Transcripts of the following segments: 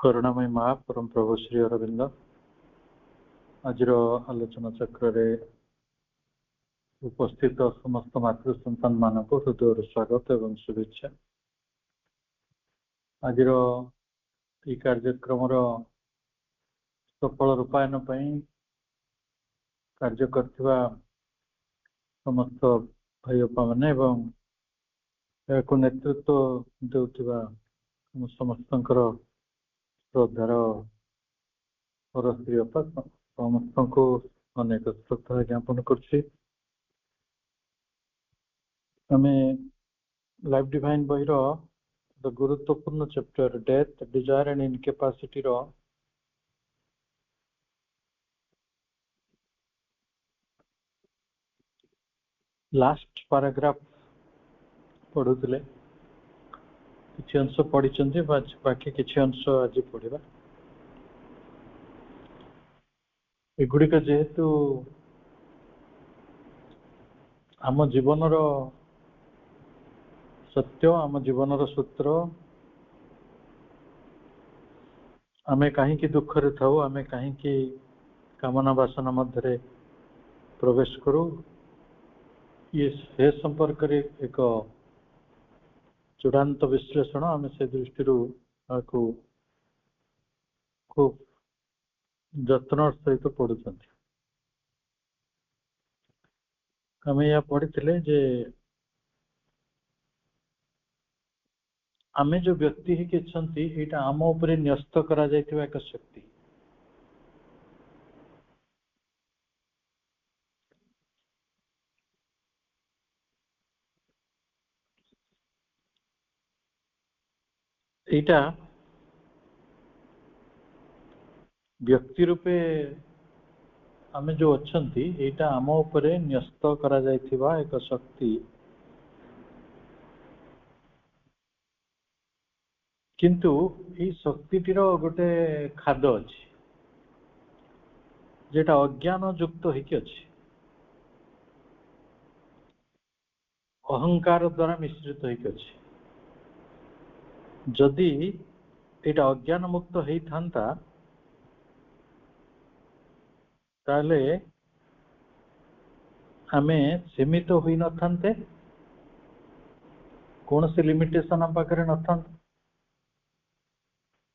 करुणामय महाप्रम प्रभु श्री अरविंद आज आलोचना चक्र रे उपस्थित समस्त मातृ संतान मान को हृदय स्वागत एवं शुभेच्छा। आज कार्यक्रम सफल रूपायन कार्य करथिबा समस्त भाई मैंने एवं नेतृत्व देउथिबा समस्त श्रद्धार परस्त्री समस्त को अनेक श्रद्धा ज्ञापन कर लाइफ डिवाइन बही द गुरुत्वपूर्ण chapter death desire and incapacity last paragraph पढ़ुले किसी अंश पढ़ी बाकी किसी अंश आज पढ़ा एगुड़िक जेहेतु आम जीवन सत्य आम जीवन सूत्र आमे कहीं दुखरे थाऊ आमे कहीं कामना वासना मध्य प्रवेश करूँ ये संपर्क एक चूड़ांत विश्लेषण आम से दृष्टि खूब जत्न सहित पढ़ुं आम या पढ़ी जे आमे जो व्यक्ति ही कि आम उपरे न्यस्त करा जायतिबा एक शक्ति एटा व्यक्ति रूपे आमे जो अच्छंती एटा आम उपरे न्यस्त करा जायतिबा एक शक्ति किंतु ये शक्तिटीर गोटे खाद अच्छी जेटा अज्ञान युक्त होइकी अच्छी अहंकार द्वारा मिश्रित होइकी अच्छी जदि एटा अज्ञान मुक्त होई थांता ताले आमे सीमित होई न थांते कौन से लिमिटेशन आम पाखरे न था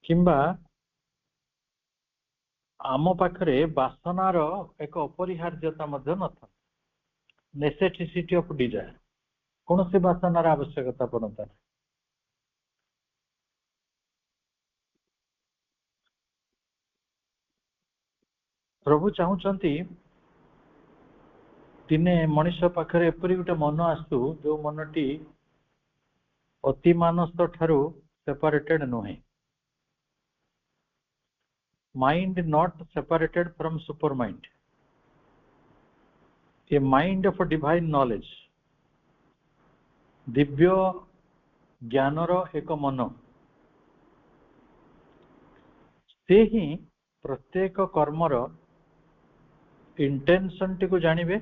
किंबा आम पाखरे वासनार एक अपरिहार्यता मध्य न था नेसेसिटी ऑफ डिजायर कौन से वासनार आवश्यकता पड़ता प्रभु चाहूँगी दिने मनीष पाखरे एपरी गोटे मन आसू जो मनटी अति मानस ठारू सेपरेटेड नुहे mind not separated from super mind a mind of divine knowledge Divya ज्ञानर एक मन से ही प्रत्येक कर्मर इंटेंशन टी को जानिबे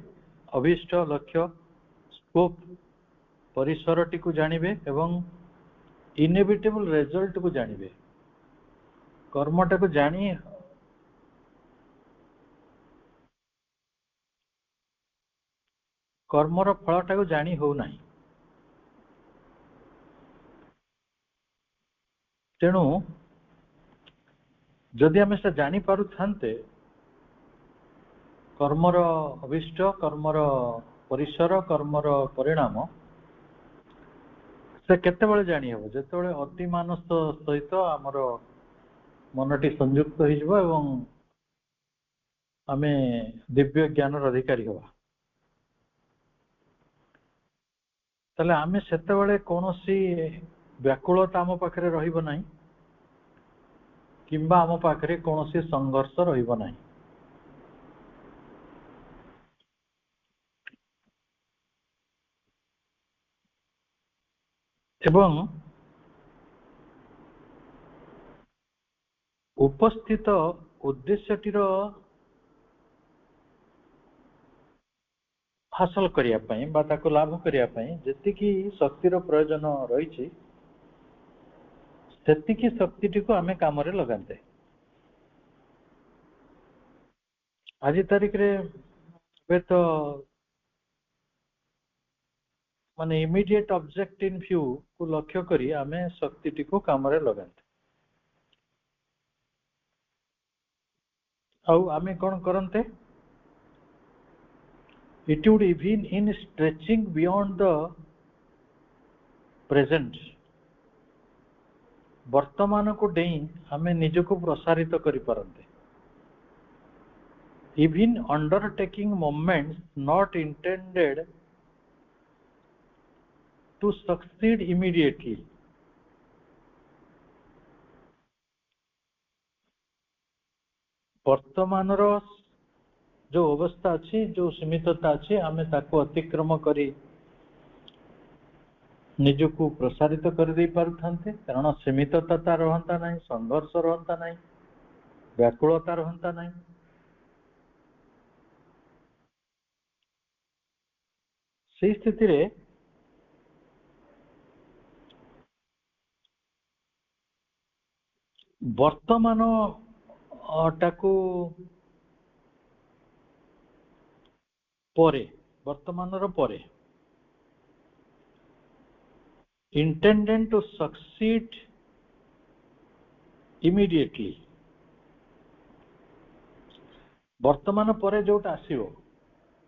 अभिष्ट लक्ष्य स्कोप परिसर टी को जानिबे एवं इनेविटेबल रिजल्ट को जानिबे कर्मटा को जानी कर्मर फलटा को जानी हो नहीं तेणु जदि आम से जानी पारु थांते कर्मर अभिष्ट कर्मर परिसर कर्मर परिणाम से केते बळे जानी हो जेते बळे अति मानस सहित आमर मनटी संयुक्त हो जिवो एवं आमे दिव्य ज्ञान अधिकारी होवा ताले आमे सेते बळे कोनोसी व्याकुलता आम पाखरे रहिबो नाही किंबा आम पाखरे कोनोसी संघर्ष रहिबो नाही एवं उपस्थित उद्देश्यटीर हासिल करने लाभ करने जी शक्तिर प्रयोजन रही सेतिकी शक्ति को आमे काम रे लगाते। आज तारीख रे वे तो माने इमीडिएट ऑब्जेक्ट इन व्यू को लक्ष्य करी आमे शक्ति को काम रे लगाते। आउ आमे कौन करते? It would even in stretching beyond the present, वर्तमान को डेई आमे निज को प्रसारित करि पारंते। Even undertaking movements not intended to succeed immediately, वर्तमान रो जो अवस्था अच्छी जो सीमितता अच्छी आमे ताको अतिक्रम करी निजको प्रसारित कर दे पारथांते। कारण सीमितता रहंता नहीं, संघर्ष रहंता नहीं, व्याकुलता रहंता नहीं। से स्थिति रे वर्तमान टाको परे, वर्तमान रो परे intended to succeed immediately, वर्तमान परे जोटा आसीबो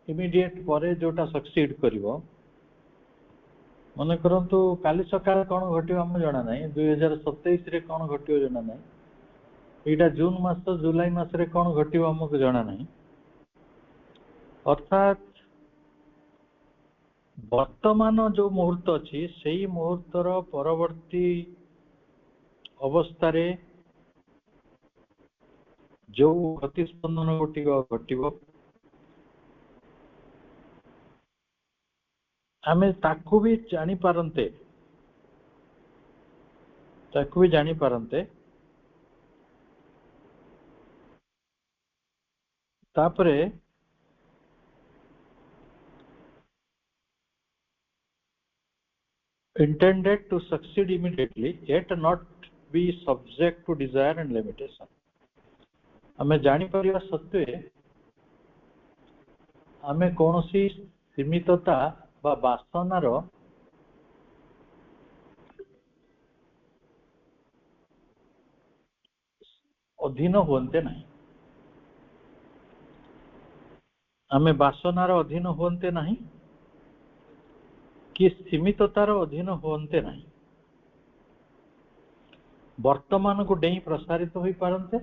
इमीडिएट परे जोटा सक्सीड करिवो। मन करंतु काली सकाळ कोन घटियो हम जाना नाही, 2027 रे कोन घटियो जाना नाही, एटा जून मास जुलाई मास रे कोन घटियो हमको जाना नाही। अर्थात वर्तमान जो मुहूर्त अच्छी से मुहूर्तर परवर्ती अवस्था रे जो गतिस्पंदन घटिबो आमे ताकू भी जानी पारंते, ताकू भी जानी पारंते। तापरे intended to succeed immediately yet not be subject to desire and limitation, आमे जानी परिया सत्वे आमे कोनोसी सीमितता बा वासनार अधीन होते नहीं, आमे वासनार अधीन होते नहीं कि सीमिततार अधीन होते नहीं। वर्तमान को डेई प्रसारित हो पारंते।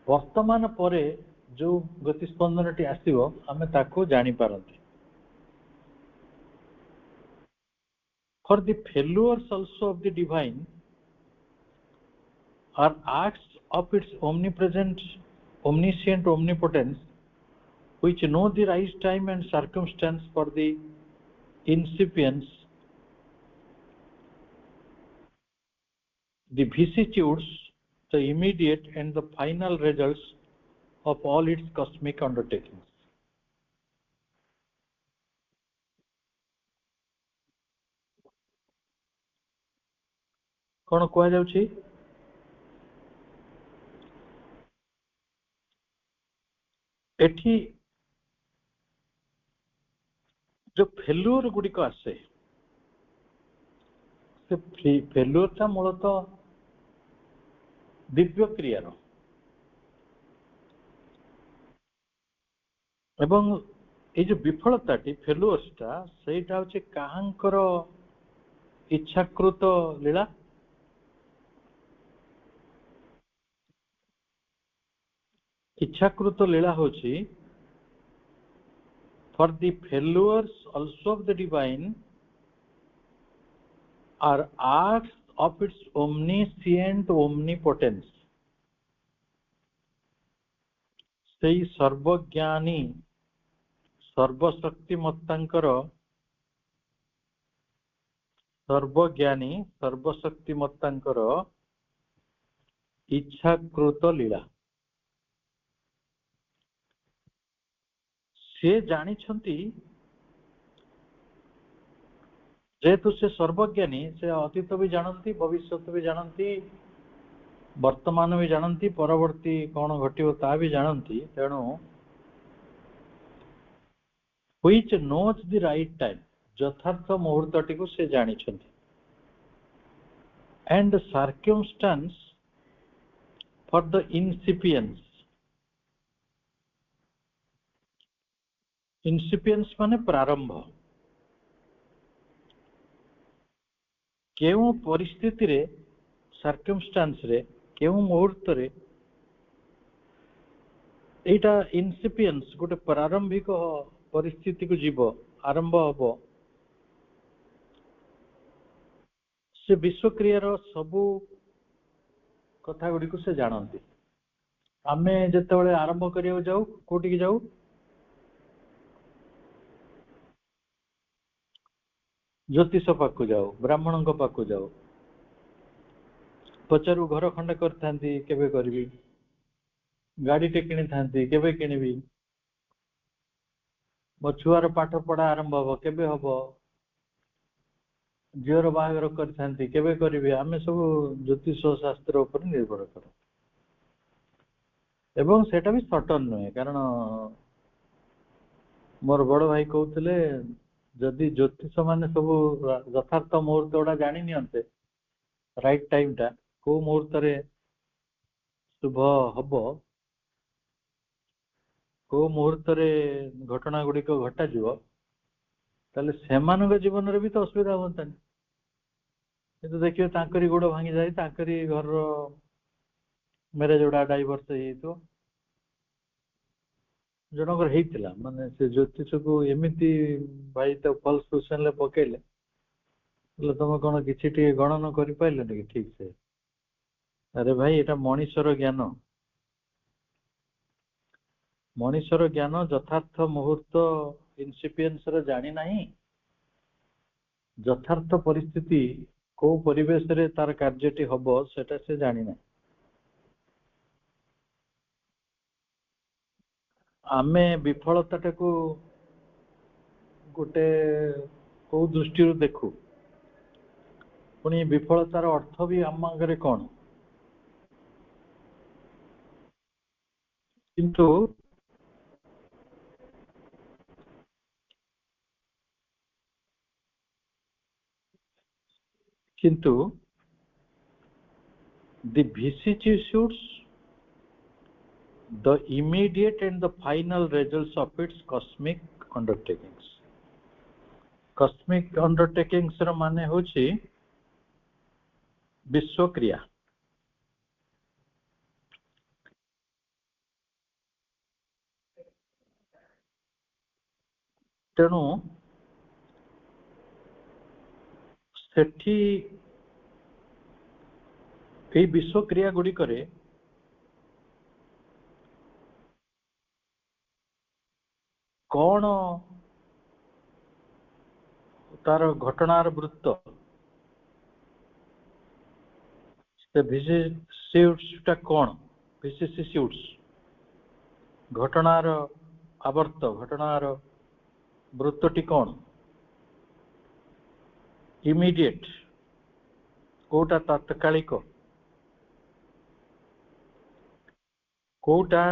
वर्तमान परे जो गतिस्पंदनटी आसीबो आमे ताको जानी पारंते। For the failures also of the divine are acts of its omnipresent, omniscient omnipotence, which know the right time and circumstance for the incipience, the vicissitudes, the immediate and the final results of all its cosmic undertakings. कौन कह जाउछि? एठी जो failure गुड़िक आसे से फेल्युअरटा मूलतः दिव्य क्रियार एवं ये जो विफलताटी फेल्युअर्सटा सेटा होचे काहांकर इच्छाकृत लीला। इच्छाकृत लीला होची for the failures also of the divine are acts of its omniscient omnipotence, सेई सर्वज्ञानी सर्वशक्तिमत्तांकर सर्वज्ञानी सर्वशक्तिमत्तांकर इच्छाकृत लीला। से जानी छंती जेहेतु से सर्वज्ञानी से अतीत भी जानती भविष्य भी जानती वर्तमान भी जानती परवर्ती कौन घटिव ता भी जानती तेणु which knows the right time ଯଥାର୍ଥ ମୁହୂର୍ତ୍ତଟିକୁ ସେ ଜାଣିଛନ୍ତି and circumstance for the incipience माने प्रारंभ केउ परिस्थिति रे सर्कमस्टांस रे केउ मुहूर्त रे एटा इनसिपिएंस गोटे प्रारंभिक परिस्थिति को जीव आरंभ हबो से विश्वक्रियार सबु कथा गुडी को से जानती आमे जेतेबेले आरंभ करियो जाऊ कोठी की जाऊ ज्योतिष पाखु जाऊ ब्राह्मण पाखु जाऊ पचारू घर खंडे करथांती केबे करबी गाड़ी टे किनी थांती केबे किनिबी मो छुआर पाठ पढ़ा आरंभ हबो केबे हबो झीर बाहागर करथांती केबे करबी आमे सब ज्योतिष शास्त्र ऊपर निर्भर कर एवं सेटा भी सर्टन नुहे कारण मोर बड़ भाई कहते जदि ज्योतिष माने सब यथार्थ मुहूर्त गुड़ा जानी नियंते राइट टाइम टा को मुहूर्त रे शुभ हबो को मुहूर्त रे घटना गुड़ी को घटा जीव ताले सेमानक जीवन रे भी तो असुविधा होतानी किंतु देखिए तांकरी गोड़ भांगी जाए तांकरी घर मैरिज गुड़ा डाइवर्स हो जनकर हेतिला माने से ज्योतिष को एमिति भाई तो फॉल्स क्वेश्चन ले पकेले बोले तुम कौन किसी टे गणन कर पाइल कि ठीक से अरे भाई एटा मनीषर ज्ञान मनीषर ज्ञान यथार्थ मुहूर्त इनसिपिएंस रे जानी नाही यथार्थ परिस्थिति को परिवेश रे तार कार्यटी हबो सेटा से जानी नाही आमे विफलता को गोटे को दृष्टि देखू पुणी विफलतार अर्थ भी आम आगे कौन किंतु किंतु the vicissitudes the immediate and the final results of its cosmic undertakings cosmic undertakings ର ମାନେ ହେଉଛି विश्वक्रिया तेणु सेठी ए विश्वक्रिया गुडी करे कौन तार घटनार वृत्त से विशिष्ट कौन विशिष्ट घटनार आवर्त घटनार वृत्तटी कौन इमीडिएट कोटा तात्कालिक कोटा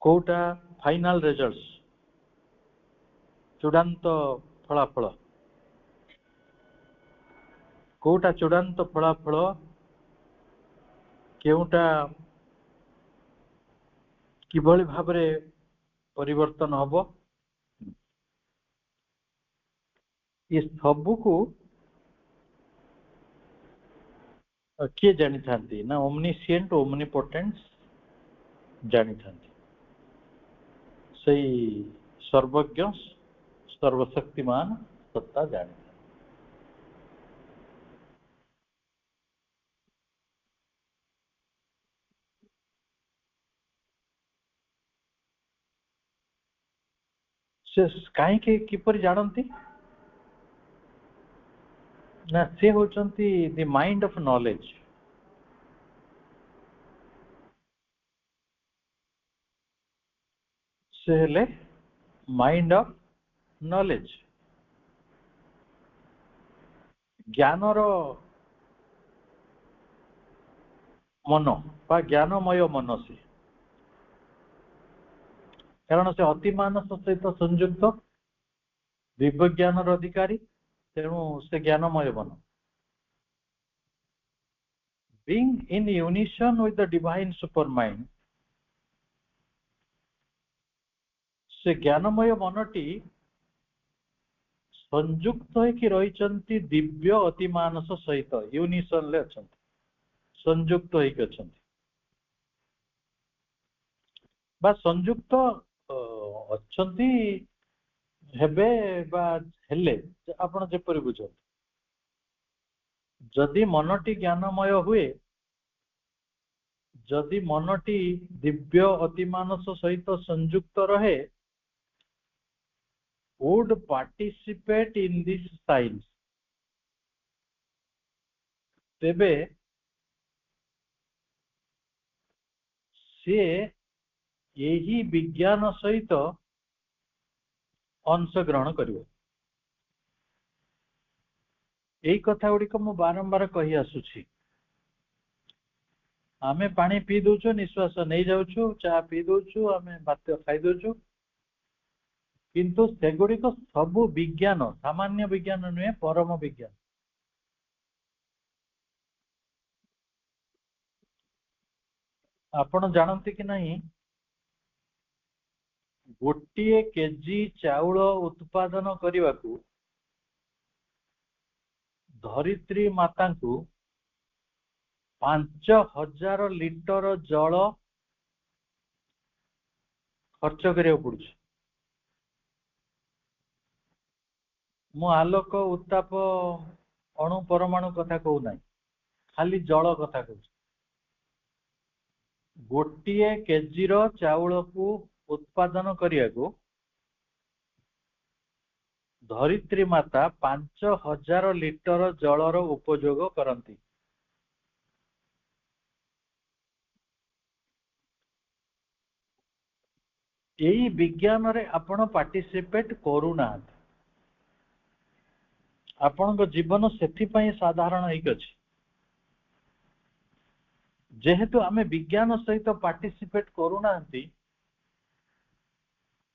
कोटा फाइनल रिजल्ट्स चूड़ांत फलाफल कोटा चूड़ांत फलाफल केउटा किभली भाबरे परिवर्तन हबो ये सबू को किए जानी थांती ना ओमनिशिएंट ओमनिपोटेंस जानी थांती सही सर्वज्ञ सर्वशक्तिमान सत्ता जानी से काहे के किपर जानती ना से होचंती द माइंड ऑफ नॉलेज से हेले माइंड ऑफ नॉलेज ज्ञानर मन बा ज्ञानमय मन से कारण से अति मानस सहित संयुक्त दिव्य ज्ञानर अधिकारी तेणु से ज्ञानमय मन being in unison with the divine supermind से ज्ञानमय मनटी संयुक्त होइकी रहिचंती दिव्य अति मानस सहित यूनिसन ले अछंती संयुक्त होइकी अछंती बा संयुक्त अछंती हेबे बा हेले आपण जेपरि बुझो जदि मनटी ज्ञानमय हुए जदि मनटी दिव्य अति मानस सहित संयुक्त रहे would participate in this science तेबे से यही विज्ञान सहित अंश ग्रहण करिवो एई कथा गुडी को मु बारंबार कहि आसुछि आमे पानी पी दोछु निश्वास नहीं जाउछु चा पी दोछु आमे भात खाइ दोछु किंतु सेगुडी को सब विज्ञान सामान्य विज्ञान नुहे परम विज्ञान आपण जानते कि नहीं गोटे केजी चाउल उत्पादन करने को धरित्री माता को 5000 लिटर जल खर्च करिया पड़ुछ मु आलोक उत्ताप अणु परमाणु कथा कहू ना खाली जल कथा कहू गोटे केजी रो चाउल को उत्पादन करिया को धरित्री माता 5000 लिटर जलर उपयोग करती यही विज्ञान रे आपण पार्टिसिपेट करूना आपण जीवन से साधारण होगी जेहेतु आमे विज्ञान सहित पार्टिसिपेट करूना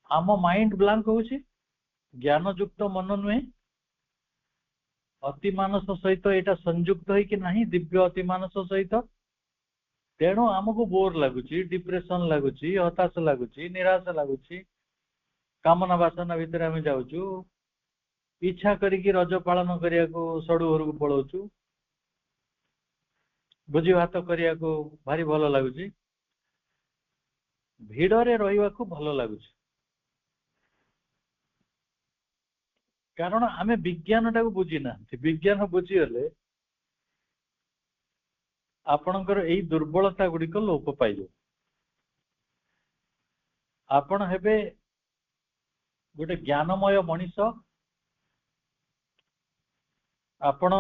आम माइंड ब्लैंक होची ज्ञान युक्त मन नुहे अति मानस सहित एटा संयुक्त है कि नहीं दिव्य अति मानस सहित तेणु आमको बोर लगुच डिप्रेशन लगुच हताश लगुच निराश लगुच कामना बासना भितर आम जाऊँ इच्छा करिकी रज पालन करिया को सड़ू घर को पलाऊँ भोजी भात करिया को भारी भल लगुच भिड़े रहा भल लगुच कारण आमे विज्ञान टाक बुझी ना विज्ञान बुझीगले आपणकर यही दुर्बलता गुड़िक लोप पाइज आपण हेबे गोटे ज्ञानमय मनीष आपण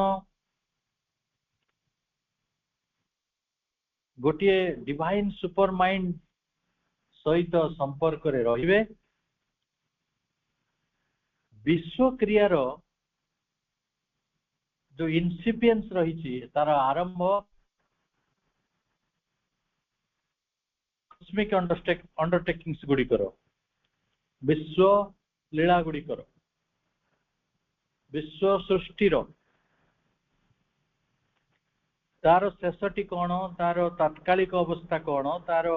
गोटे डिवाइन सुपर माइंड सहित संपर्क रे रहिबे विश्व क्रियार जो इनसिपिएंस रही तार आरंभ कस्मिक अंडरटेकिंग्स गुड़िकर विश्व लीला गुड़िकर विश्व सृष्टिर तार शेषटी कौन तार तात्कालिक अवस्था कौन तार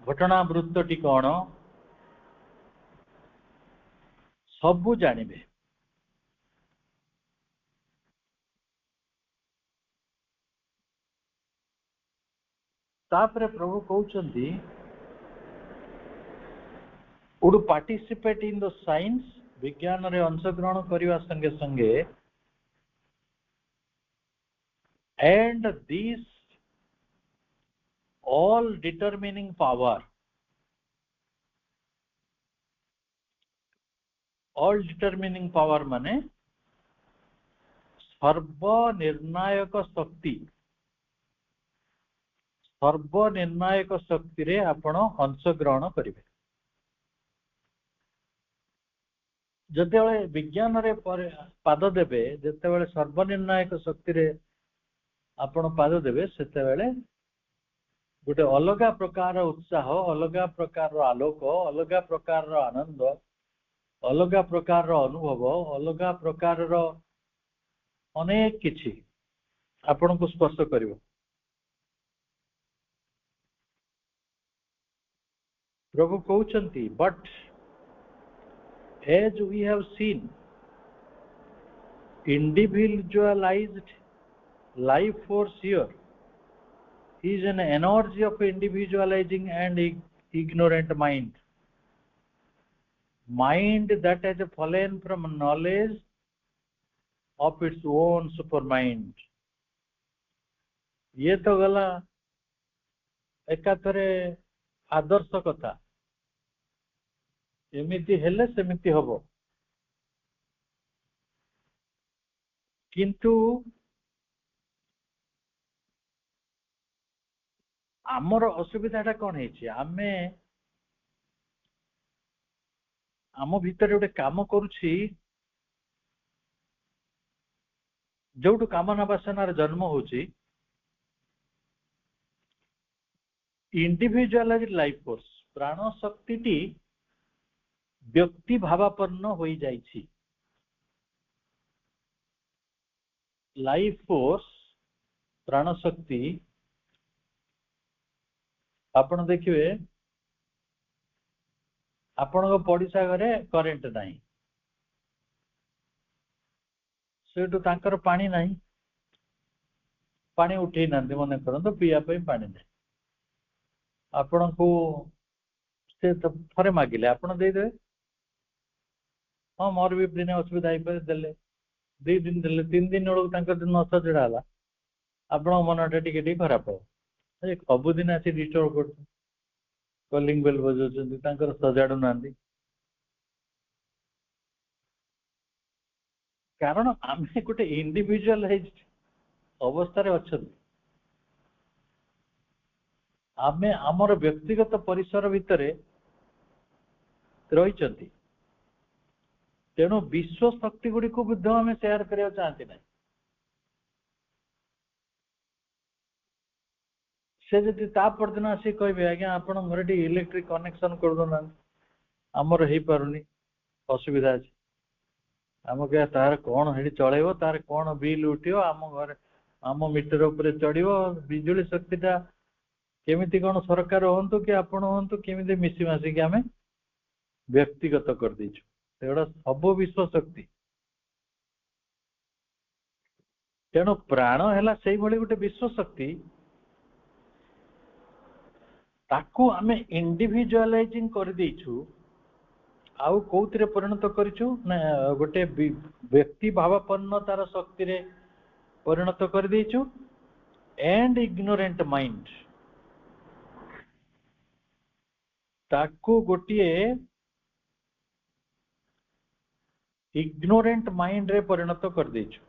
घटनावृत्तटी कौन सबू जानिबे तापरे प्रभु कहउचंती would participate in the science विज्ञान रे अंशग्रहण करने संगे संगे and this all determining power all determining power माने सर्वनिर्णायक शक्ति सर्वनिर्णायक शक्ति रे आपण अंशग्रहण करिवे ଯେତେବେଳେ ବିଜ୍ଞାନରେ ପାଦ ଦେବେ, ଯେତେବେଳେ ସର୍ବନିର୍ଣ୍ଣାୟକ ଶକ୍ତିରେ ଆପଣ ପାଦ ଦେବେ, ସେତେବେଳେ ଗୋଟେ ଅଲଗା ପ୍ରକାର ଉତ୍ସାହ, ଅଲଗା ପ୍ରକାରର ଆଲୋକ, ଅଲଗା ପ୍ରକାରର ଆନନ୍ଦ, ଅଲଗା ପ୍ରକାରର ଅନୁଭବ, ଅଲଗା ପ୍ରକାରର ଅନେକ କିଛି ଆପଣଙ୍କୁ ସ୍ପର୍ଶ କରିବ। ପ୍ରଭୁ କହୁଛନ୍ତି, but as we have seen, individualized life force here is an energy of individualizing and ignorant mind that has fallen from knowledge of its own supermind। ये तो गला एकाथरे आदर्श कथा, एमिति हेले सेमिति हबो, किंतु आमर असुविधाटा कौन है, आमे आम भितर गोटे काम करुछि, जोटु कामना वासनार जन्म होछि, इंडिविजुअलाइज्ड लाइफ फोर्स प्राण शक्ति व्यक्ति भावापन्न हो जाइछि। लाइफ फोर्स प्राण शक्ति आपण देखिए, आपण पड़िशा घरे करेंट नहीं, सेठू तांकर पानी नहीं, पानी उठे ना मन करते पीवाई पानी नहीं, आपण को से तो थरे मागिले आपण देदेवे, हाँ मोर भी दिने असुविधा देले, 2 दिन देले, 3 दिन बेलू न सजड़ा है, आपण मनटा टी खराब हो, सबुदिन आसी डिस्टर्ब कर कॉलिंग बेल बजाउछन्ति, सजाड़ू ना, कारण आम गोटे इंडिविजुअलाइज अवस्था अच्छे, आम आमर व्यक्तिगत परिसर भितर रही, तेणु विश्व शक्ति गुड़ी को आम शेयर करने चाहती ना, से जदि परदिन आसिक कहे आज्ञा आप इलेक्ट्रिक कनेक्शन कर दो ना, आमर हो पारुनी, असुविधा अच्छे, आम क्या तार कौन है चलेब, तार कौन बिल उठो, आम घर आम मीटर उपर चढ़ो, बिजुली शक्तिटा केमिति कौन सरकार हूँ कि आपण हूँ केमिति मिसी मासिक आम व्यक्तिगत कर देचु, एगुड़ा सब विश्व शक्ति। तेणु प्राण है से गोटे विश्व शक्ति, ताकू आम इंडिविजुअलाइजिंग कर देचु, आउ कौथिरे परिणत करिछु ना गोटे व्यक्ति भावापन्न तार शक्ति रे परिणत कर देचु, एंड इग्नोरेंट माइंड ताकू गोटे इग्नोरेंट माइंड रे परिणत कर देचु।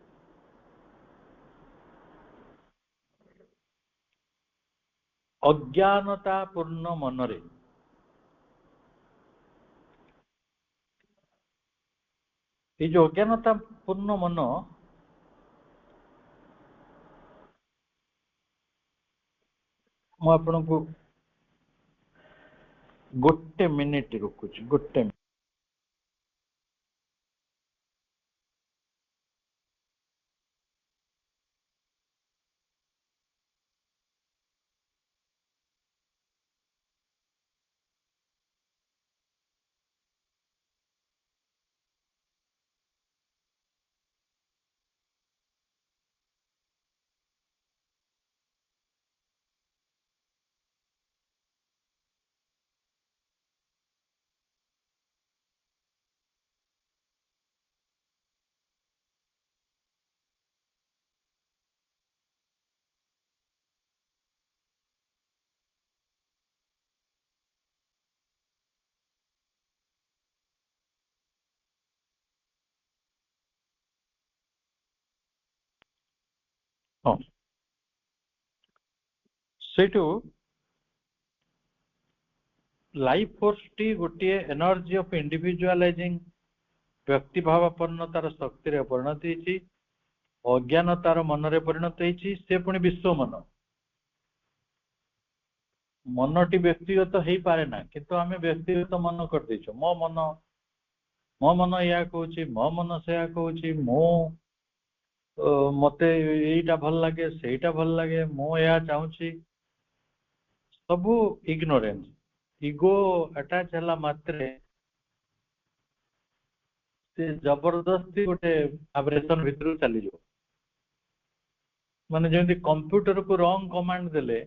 अज्ञानता पूर्ण मनरे, ये जो अज्ञानता पूर्ण मन, मु आपनको गोटे मिनिट रुकुच, गोटे हाँ सेठू लाइफ फोर्स टी गोटे एनर्जी ऑफ इंडिविजुअलाइजिंग ବ୍ୟକ୍ତି ଭାବାପନ୍ନ ତାର ଶକ୍ତିରେ ପରିଣତ ହେଇଛି, ଅଜ୍ଞାନ ତାର ମନରେ ପରିଣତ ହେଇଛି, ସେ ପୁଣି ବିଶ୍ୱ ମନ। ମନଟି ବ୍ୟକ୍ତିଗତ ହେଇପାରେ ନା, କିନ୍ତୁ ଆମେ ବ୍ୟକ୍ତିଗତ ମନ କରିଦେଇଛୁ। ମୋ ମନ ଏହା କହୁଛି, ମୋ ମନ ସେୟା କହୁଛି, ମତେ ଏଇଟା ଭଲ ଲାଗେ, ସେଇଟା ଭଲ ଲାଗେ, ମୁଁ ଏହା ଚାହୁଁଛି। ସବୁ ଇଗ୍ନୋରେନ୍ସ। ଇଗୋ ଆଟାଚ ହେଲା ମାତ୍ରେ ସେ ଜବରଦସ୍ତି ଗୋଟେ ଭାଇବ୍ରେସନ ଭିତରକୁ ଚାଲିଯିବ। ମାନେ ଯେମିତି କମ୍ପ୍ୟୁଟରକୁ ରଙ୍ଗ କମାଣ୍ଡ ଦେଲେ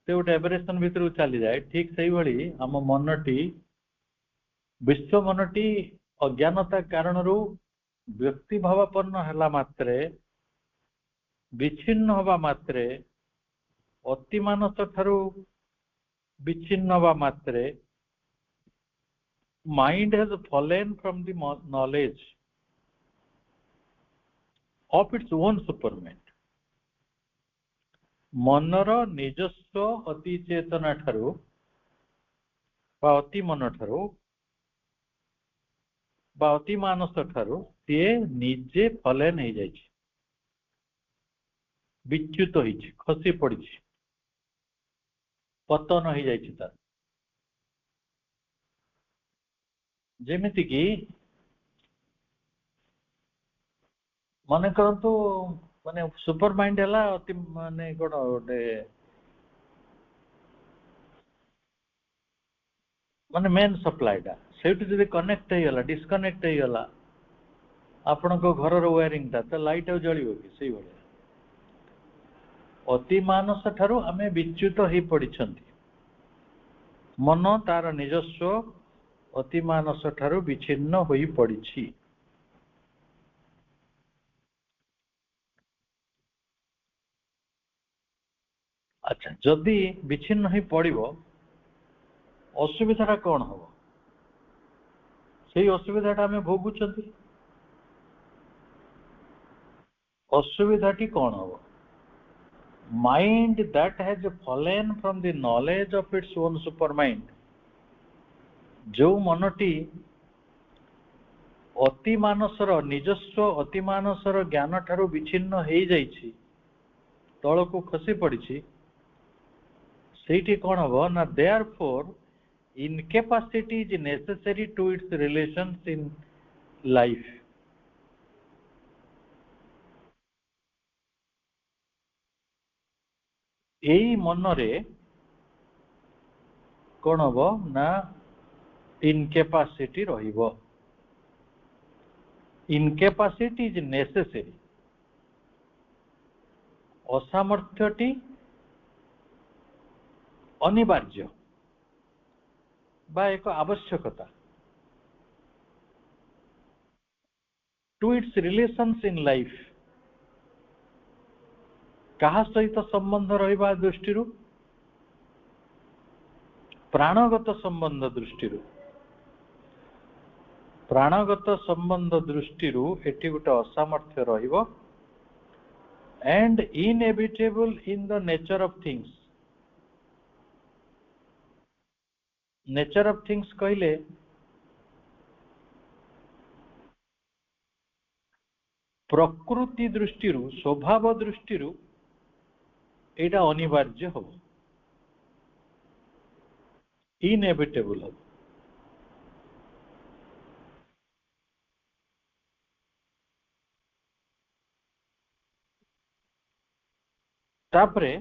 ସେ ଗୋଟେ ଭାଇବ୍ରେସନ ଭିତରକୁ ଚାଲିଯାଏ, ଠିକ ସେଇଭଳି ଆମ ମନଟି, ବିଶ୍ୱ ମନଟି ଅଜ୍ଞାନତା କାରଣରୁ ବ୍ୟକ୍ତି ଭାବାପନ୍ନ ହେଲା ମାତ୍ରେ, ବିଚ୍ଛିନ୍ନ ହବା ମାତ୍ରେ, ଅତିମାନସ ଠାରୁ ବିଚ୍ଛିନ୍ନ ହବା ମାତ୍ରେ, mind has fallen from the knowledge of its own supermind। मनर निजस्व अति चेतना ठारू बा अति मन ठारू बा अति मानस ठारू सी निजे फलेन हो जाए, विच्युत हो खसी पड़ी, पतन हो जाए। जेमिति कि मन करंतु माने सुपर माइंड है अति माने कौन गोटे माने मेन सप्लाईटा से कनेक्ट होगा, डिस्कनेक्ट होगा आपण घर वायरिंग टा, तो लाइट आ जलियो कि से भाया अति मानस ठारू आमे विच्युत हो पड़ी। मन तार निजस्व अति मानस ठारू विच्छिन्न हो पड़ी। अच्छा, जदि विच्छिन्न हो पड़ो असुविधा कौन हम? से असुविधाटा आम भोगुंट। असुविधाटी कौन हम? Mind that has fallen from the knowledge of its own super mind, जो मनटी अति मानसर निजस्व अति मानसर ज्ञान ठारू विच्छिन्न हो जाइछि, तलको खसी पड़ी, सेठी कौन हम ना therefore incapacity is necessary to its relations in life। एई मनरे कौन हम ना इनकेपासिटी रहिबो। इनकेपासिटी इज नेसेसरी, असामर्थ्यटी अनिवार्य बा एक आवश्यकता। To its relations in life, कहा सहित संबंध रहिबा दृष्टि, प्राणगत संबंध दृष्टि, प्राणगत संबंध दृष्टि एटी गोटे असामर्थ्य रहिबो। And inevitable in the nature of things. Nature of things कहले प्रकृति दृष्टि, स्वभाव दृष्टि एटा अनिवार्य हम, इनएविटेबल हम। तापरे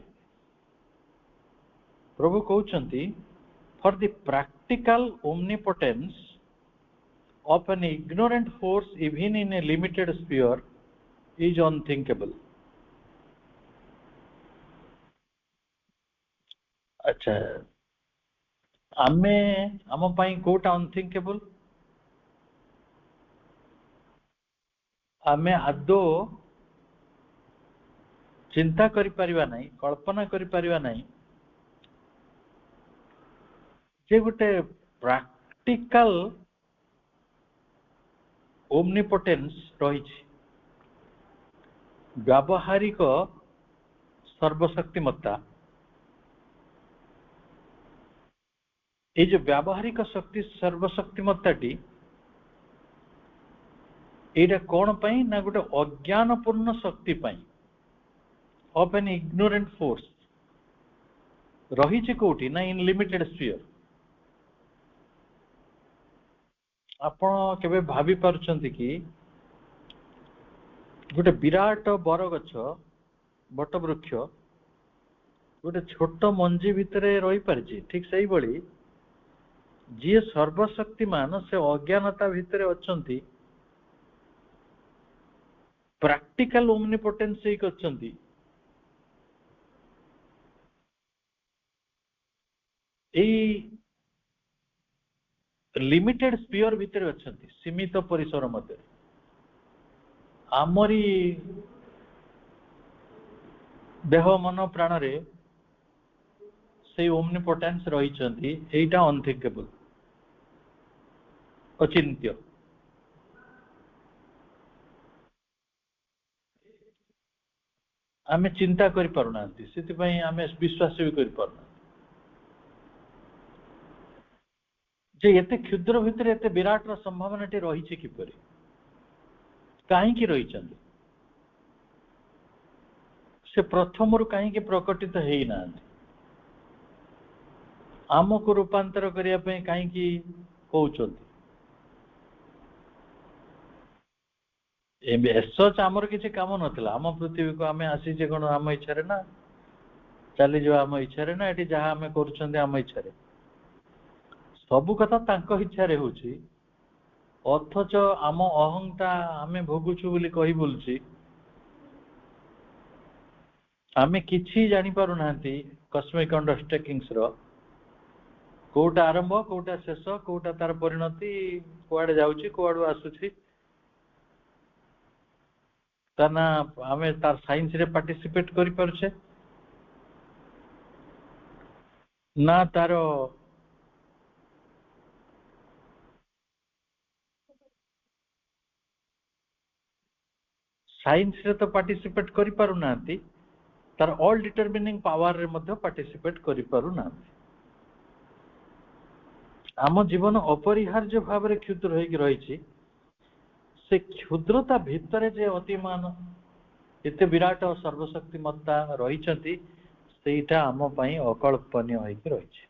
प्रभु कहउचंती for the practical omnipotence of an ignorant force even in a limited sphere is unthinkable. अच्छा, आमे आम पाई कोटा अनथिंकेबल? आमे आदो चिंता करि परिबा नहीं, कल्पना करि परिबा नहीं जे गोटे प्रैक्टिकल ओमनिपोटेंस रही, व्यावहारिक सर्वशक्तिमत्ता। ये जो व्यावहारिक शक्ति सर्वशक्तिमत्ताटी ଏଇଟା କଣ ପାଇଁ ନା ଗୋଟେ ଅଜ୍ଞାନପୂର୍ଣ୍ଣ ଶକ୍ତି ପାଇଁ, ଅଫ୍ ଏନ୍ ଇଗ୍ନୋରେଣ୍ଟ ଫୋର୍ସ ରହିଛି କୋଉଠି ନା ଇନ୍ ଲିମିଟେଡ ସ୍ପିୟର। ଆପଣ କେବେ ଭାବି ପାରୁଛନ୍ତି କି ଗୋଟେ ବିରାଟ ବରଗଛ, ବଟ ବୃକ୍ଷ ଗୋଟେ ଛୋଟ ମଞ୍ଜି ଭିତରେ ରହିପାରିଛି? ଠିକ ସେଇଭଳି ଯିଏ ସର୍ବଶକ୍ତିମାନ ସେ ଅଜ୍ଞାନତା ଭିତରେ ଅଛନ୍ତି, ପ୍ରାକ୍ଟିକାଲ ଓମନିପୋଟେନ୍ସ ହେଇକି ଅଛନ୍ତି। ଏଇ ଲିମିଟେଡ ସ୍ପିୟର ଭିତରେ ଅଛନ୍ତି, ସୀମିତ ପରିସର ମଧ୍ୟରେ। ଆମରି ଦେହ ମନ ପ୍ରାଣରେ ସେଇ ଓମନିପୋଟେନ୍ସ ରହିଛନ୍ତି। ଏଇଟା ଅନଥିଙ୍କେବଲ, ଅଚିନ୍ତ୍ୟ। ଆମେ ଚିନ୍ତା କରିପାରୁନାହାନ୍ତି, ସେଥିପାଇଁ ଆମେ ବିଶ୍ୱାସ ବି କରିପାରୁନାହାନ୍ତି ଯେ ଏତେ କ୍ଷୁଦ୍ର ଭିତରେ ଏତେ ବିରାଟର ସମ୍ଭାବନାଟି ରହିଛି କିପରି, କାହିଁକି ରହିଛନ୍ତି? ସେ ପ୍ରଥମରୁ କାହିଁକି ପ୍ରକଟିତ ହେଇନାହାନ୍ତି? ଆମକୁ ରୂପାନ୍ତର କରିବା ପାଇଁ କାହିଁକି କହୁଛନ୍ତି? ଏସଚ ଆମର କିଛି କାମ ନଥିଲା। ଆମ ପୃଥିବୀକୁ ଆମେ ଆସିଛେ କଣ ଆମ ଇଚ୍ଛାରେ ନା, ଚାଲିଯିବା ଆମ ଇଚ୍ଛାରେ ନା, ଏଠି ଯାହା ଆମେ କରୁଛନ୍ତି ଆମ ଇଚ୍ଛାରେ? ସବୁ କଥା ତାଙ୍କ ଇଚ୍ଛାରେ ହଉଛି, ଅଥଚ ଆମ ଅହଂଟା ଆମେ ଭୋଗୁଛୁ ବୋଲି କହି ବୁଲୁଛି। ଆମେ କିଛି ଜାଣିପାରୁନାହାନ୍ତି କସ୍ମିକ ଅଣ୍ଡରଷ୍ଟେକିଂସ ର, କୋଉଟା ଆରମ୍ଭ କୋଉଟା ଶେଷ, କୋଉଟା ତାର ପରିଣତି, କୁଆଡେ ଯାଉଛି କୁଆଡୁ ଆସୁଛି। ତା ନା ଆମେ ତାର ସାଇନ୍ସ ରେ ପାର୍ଟିସିପେଟ କରିପାରୁଛେ, ନା ତାର ସାଇନ୍ସ ରେ ତ ପାର୍ଟିସିପେଟ କରିପାରୁନାହାନ୍ତି, ତାର ଅଲ୍ ଡିଟରମିନିଂ ପାୱାର ରେ ମଧ୍ୟ ପାର୍ଟିସିପେଟ କରିପାରୁନାହାନ୍ତି। ଆମ ଜୀବନ ଅପରିହାର୍ଯ୍ୟ ଭାବରେ କ୍ଷୁଦ୍ର ହେଇକି ରହିଛି। ସେ କ୍ଷୁଦ୍ରତା ଭିତରେ ଯେ ଅତିମାନ ଏତେ ବିରାଟ ସର୍ବଶକ୍ତିମତ୍ତା ରହିଛନ୍ତି, ସେଇଟା ଆମ ପାଇଁ ଅକଳ୍ପନୀୟ ହେଇକି ରହିଛି।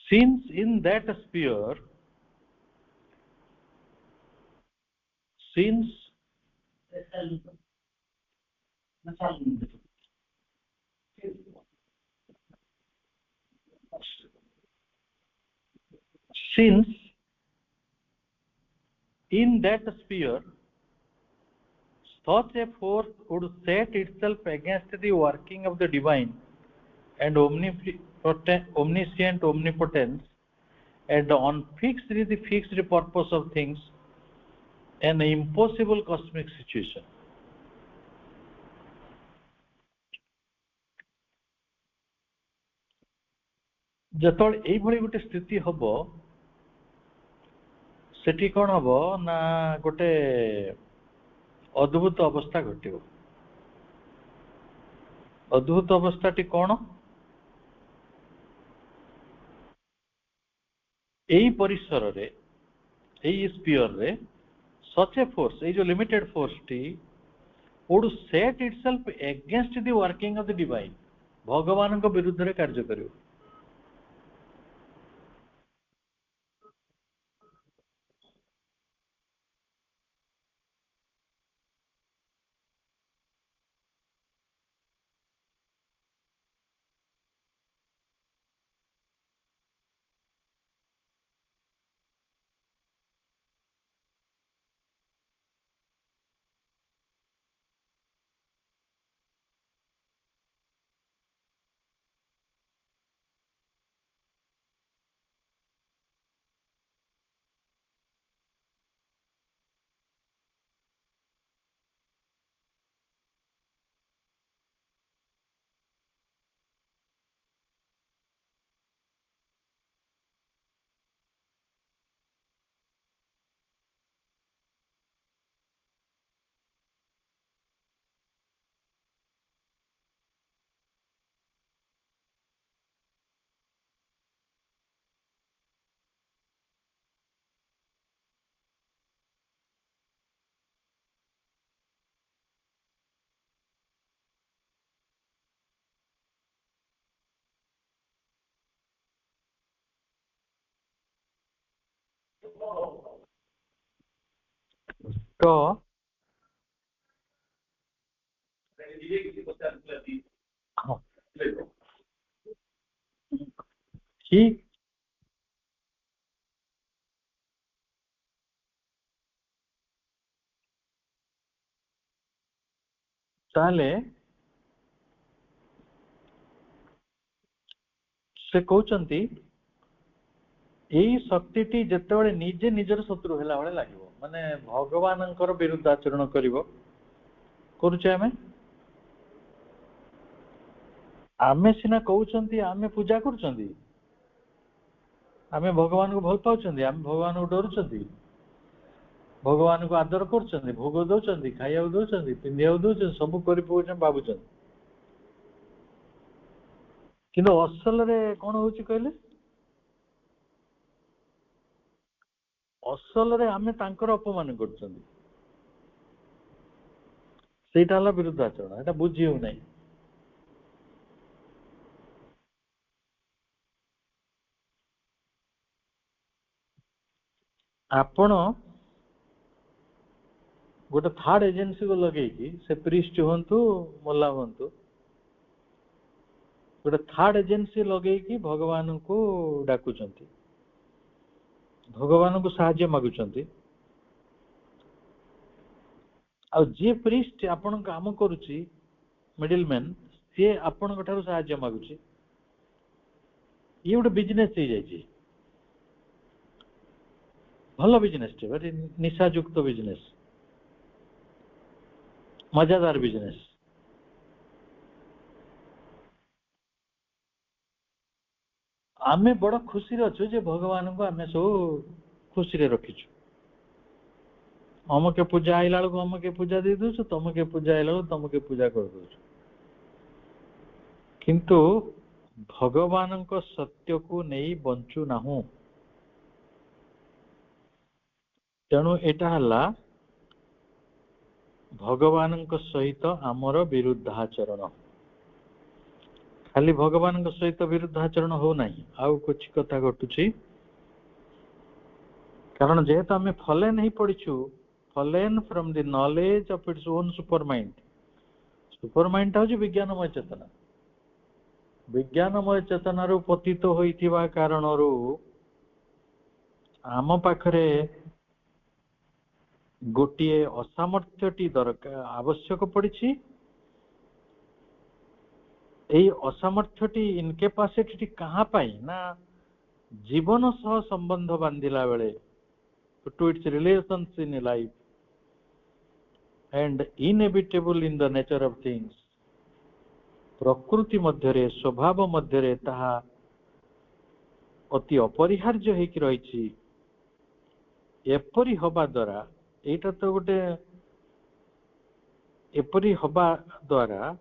Since in that sphere, since since in that sphere such a force would set itself against the working of the divine and omniscient omnipotence, and on fixed the fixed purpose of things, an impossible cosmic situation. ଯେତେବେଳେ ଏଇଭଳି ଗୋଟେ ସ୍ଥିତି ହବ, ସେଠି କଣ ହବ ନା ଗୋଟେ ଅଦ୍ଭୁତ ଅବସ୍ଥା ଘଟିବ। ଅଦ୍ଭୁତ ଅବସ୍ଥାଟି କଣ? ଏଇ ପରିସରରେ, ଏଇ ସ୍ପିୟରରେ such a force, ଏଇ ଯୋଉ limited ଫୋର୍ସଟି would set itself against the working of the divine, ଭଗବାନଙ୍କ ବିରୁଦ୍ଧରେ କାର୍ଯ୍ୟ କରିବ। तो हाँ, ठीक ताले से कहउचंती एई शक्तिटी जेतेबेले निजे निजर शत्रु ହେଲା भले लागिवो माने भगवानंकर विरुद्ध आचरण करिवो करूचे आमे सिना कहउचंती आमे पूजा करूचंती आमे भगवान को भल पाउचंती आमे भगवान को डरुचंती भगवान को आदर करूचंती भोग दउचंती खाइया दउचंती पिंधिया दउचंती सब करि पउचंती बाबुचंती किंतु असल रे कोन होउची कहले असल रे आमे तांकर अपमान करूचंती सेटा हला विरुद्ध आचरण एटा बुझी हो नै आपण गोटे थर्ड एजेंसी को लगे कि से प्रीस्ट हंतु मल्ला हंतु गोटे थर्ड एजेंसी लगे कि भगवान को डाकुचंती भगवान को साहाय्य मागुचंती आ जे प्रीस्ट आपण काम करूची मिडिल मैन से आपण ठारू साहाय्य मागुची ये गोटे बिजनेस हो जाइए भल बिजनेस टे निशायुक्त बिजनेस मजादार बिजनेस आमे बड़ खुशी अच्छु जे भगवान को आमे सब खुशी रे रखीचु अमके पूजा आइला बेलू अमके पूजा दे दउछु तमके पूजा आइला बेलू तमके पूजा कर दउछु किंतु भगवान को सत्य को नहीं बंचु नाहु तेणु एटा हला भगवान को सहित आमर विरुद्धाचरण खाली भगवान को सहित विरुद्धाचरण हो नहीं आउ कुछ कथा घटुची कारण जेहेतु आम फलेन ही पढ़ीचु फलेन from the knowledge of its own supermind हूँ विज्ञानमय चेतना विज्ञानमय चेतन पतित होइथिबा कारणरू आम पाखरे गोटे असामर्थ्यटी दरकार आवश्यक पड़ी असामर्थ्यटी इनकेपासिटी कहाँ पाई ना जीवन सह संबंध बांधिला बेले to its relations in life and inevitable in the nature of things प्रकृति मध्यरे स्वभाव मध्यरे ताहा अति अपरिहार्य होइकी रहिछि एपरि हवा द्वारा एटा तो गोटे एपरि हवा द्वारा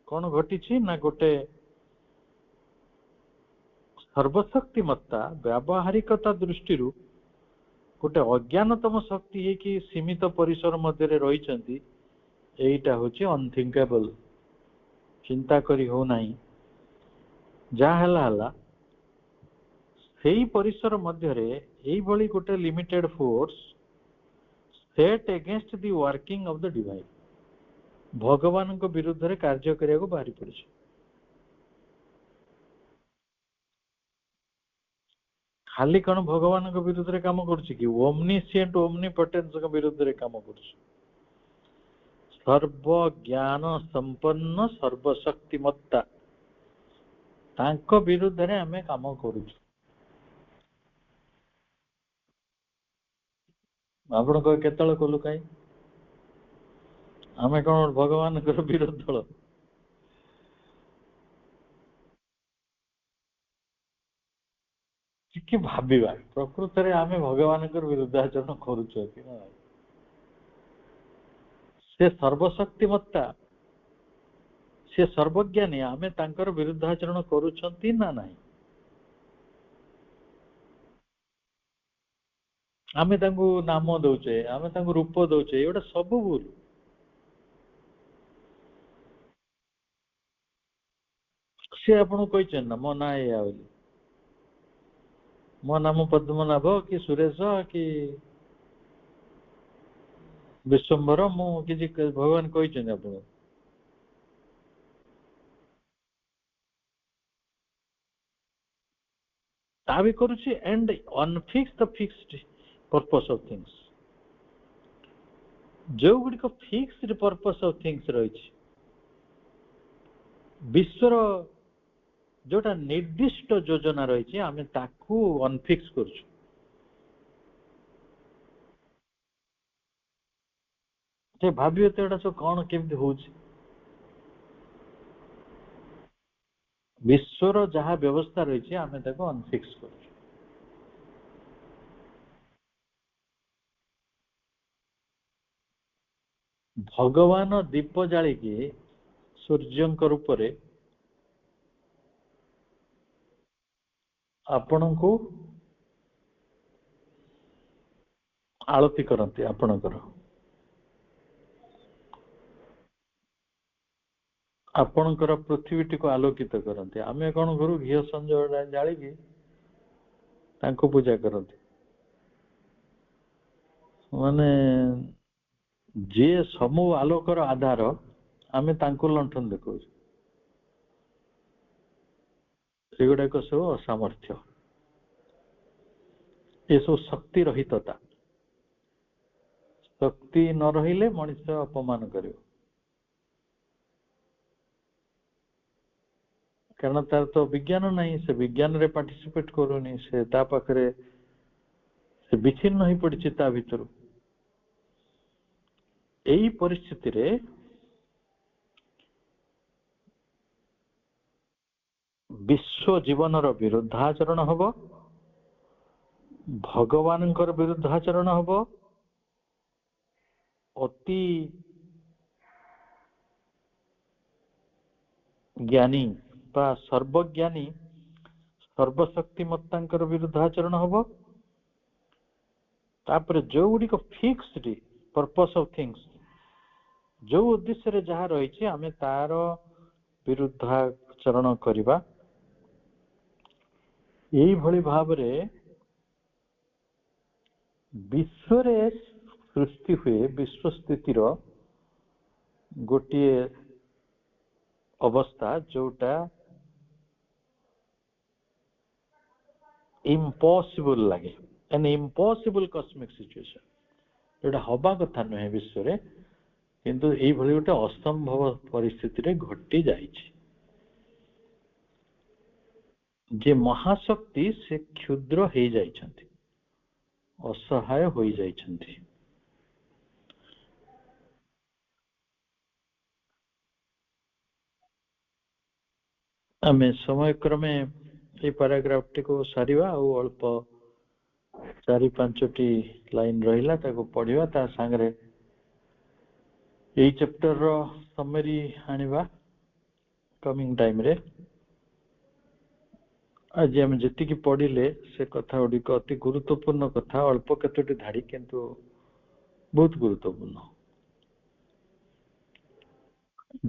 कौन घटी ना गोटे सर्वशक्तिमत्ता व्यावहारिकता दृष्टि गोटे अज्ञानतम शक्ति है कि सीमित परिसर मध्य रही एटा होची अनथिंकेबल चिंता करी हो नहीं जहाँ हला सेही परिसर मध्य एई भली गोटे limited force set against the working of the divine भगवान को विरुद्ध रे कार्य करिया को बाहरी पड़े खाली कौन भगवान को विरुद्ध रे काम करुछि कि ओमनिशिएंट ओमनिपोटेंस को विरुद्ध रे काम करुछि सर्व ज्ञान संपन्न सर्वशक्तिमत्ता तांको विरुद्ध रे हमें काम करुछु आपण को केतळ कोलु काई हमें कौन भगवान को विरुद्ध दल कि भाबिबा प्रकृत रे हमें भगवान को विरुद्धाचरण करुछु कि ना से सर्वशक्तिमत्ता से सर्वज्ञानी आमे तांकर विरुद्धाचरण करूछंती ना नहीं आमे तांको नाम दउचे आमे तांको रूप दउचे एटा सब भूल से आपण कहिछन ना मो ना या बोली ମୋ ନାମ ପଦ୍ମନାଭ କି ସୁରେଶ କି ବିଶ୍ୱମ୍ବର ମୁଁ କିଛି ଭଗବାନ କହିଛନ୍ତି ଆପଣଙ୍କୁ? ତା ବି କରୁଛି and unfix the fixed purpose of things। ଯୋଉଗୁଡ଼ିକ fixed purpose of things ରହିଛି, ବିଶ୍ୱର ଯୋଉଟା ନିର୍ଦ୍ଦିଷ୍ଟ ଯୋଜନା ରହିଛି ଆମେ ତାକୁ ଅନଫିକ୍ସ କରୁଛୁ। ସେ ଭାବିବେ ତ ଏଟା ସବୁ କଣ କେମିତି ହଉଛି। ବିଶ୍ୱର ଯାହା ବ୍ୟବସ୍ଥା ରହିଛି ଆମେ ତାକୁ ଅନଫିକ୍ସ କରୁଛୁ। ଭଗବାନ ଦୀପ ଜାଳିକି ସୂର୍ଯ୍ୟଙ୍କ ରୂପରେ ଆପଣଙ୍କୁ ଆଳତି କରନ୍ତି ଆପଣଙ୍କର, ଆପଣଙ୍କର ପୃଥିବୀଟିକୁ ଆଲୋକିତ କରନ୍ତି। ଆମେ କଣ କରୁ, ଘିଅ ସଞ୍ଜ ଜାଳିକି ତାଙ୍କୁ ପୂଜା କରନ୍ତି। ମାନେ ଯିଏ ସମୁ ଆଲୋକର ଆଧାର, ଆମେ ତାଙ୍କୁ ଲଣ୍ଠନ ଦେଖାଉଛୁ। ଏଗୁଡାକ ସବୁ ଅସାମର୍ଥ୍ୟ, ଏସବୁ ଶକ୍ତି ରହିତତା। ଶକ୍ତି ନ ରହିଲେ ମଣିଷ ଅପମାନ କରିବ, କାରଣ ତାର ତ ବିଜ୍ଞାନ ନାହିଁ, ସେ ବିଜ୍ଞାନରେ ପାର୍ଟିସିପେଟ କରୁନି, ସେ ତା ପାଖରେ ସେ ବିଚ୍ଛିନ୍ନ ହେଇ ପଡିଛି ତା ଭିତରୁ। ଏହି ପରିସ୍ଥିତିରେ ବିଶ୍ୱ ଜୀବନର ବିରୁଦ୍ଧାଚରଣ ହବ, ଭଗବାନଙ୍କର ବିରୁଦ୍ଧାଚରଣ ହବ, ଅତି ଜ୍ଞାନୀ ବା ସର୍ବଜ୍ଞାନୀ ସର୍ବଶକ୍ତିମତ୍ତାଙ୍କର ବିରୁଦ୍ଧାଚରଣ ହବ। ତାପରେ ଯୋଉଗୁଡ଼ିକ ଫିକ୍ସଡ ପର୍ପସ ଅଫ ଥିଙ୍ଗସ, ଯୋଉ ଉଦ୍ଦେଶ୍ୟରେ ଯାହା ରହିଛି ଆମେ ତାର ବିରୁଦ୍ଧାଚରଣ କରିବା। ଏଇଭଳି ଭାବରେ ବିଶ୍ୱରେ ସୃଷ୍ଟି ହୁଏ ବିଶ୍ୱ ସ୍ଥିତିର ଗୋଟିଏ ଅବସ୍ଥା ଯୋଉଟା impossible ଲାଗେ, an impossible cosmic situation, ଯୋଉଟା ହବା କଥା ନୁହେଁ ବିଶ୍ୱରେ, କିନ୍ତୁ ଏଇଭଳି ଗୋଟେ ଅସମ୍ଭବ ପରିସ୍ଥିତିରେ ଘଟି ଯାଇଛି। ଯେ ମହାଶକ୍ତି ସେ କ୍ଷୁଦ୍ର ହେଇଯାଇଛନ୍ତି, ଅସହାୟ ହୋଇଯାଇଛନ୍ତି। ଆମେ ସମୟକ୍ରମେ এই ପାରାଗ୍ରାଫଟିକୁ ସାରିବା, ଆଉ ଅଳ୍ପ 4-5ଟି ଲାଇନ ରହିଲା ତାକୁ ପଢିବା, ତା ସାଙ୍ଗରେ এই ଚ୍ୟାପ୍ଟରର ସମରି ଆଣିବା କମିଂ ଟାଇମରେ। ଆଜି ଆମେ ଯେତିକି ପଢିଲେ ସେ କଥା ଗୁଡ଼ିକ ଅତି ଗୁରୁତ୍ୱପୂର୍ଣ୍ଣ କଥା, ଅଳ୍ପ କେତୋଟି ଧାଡି କିନ୍ତୁ ବହୁତ ଗୁରୁତ୍ୱପୂର୍ଣ୍ଣ।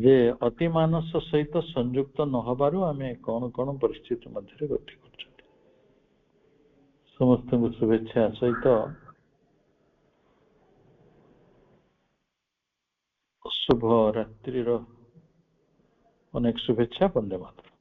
ଯେ ଅତି ମାନସ ସହିତ ସଂଯୁକ୍ତ ନ ହେବାରୁ ଆମେ କଣ କଣ ପରିସ୍ଥିତି ମଧ୍ୟରେ ଗତି କରୁଛନ୍ତି। ସମସ୍ତଙ୍କୁ ଶୁଭେଚ୍ଛା ସହିତ ଶୁଭ ରାତ୍ରିର ଅନେକ ଶୁଭେଚ୍ଛା। ବନ୍ଦେ ମାତରମ୍।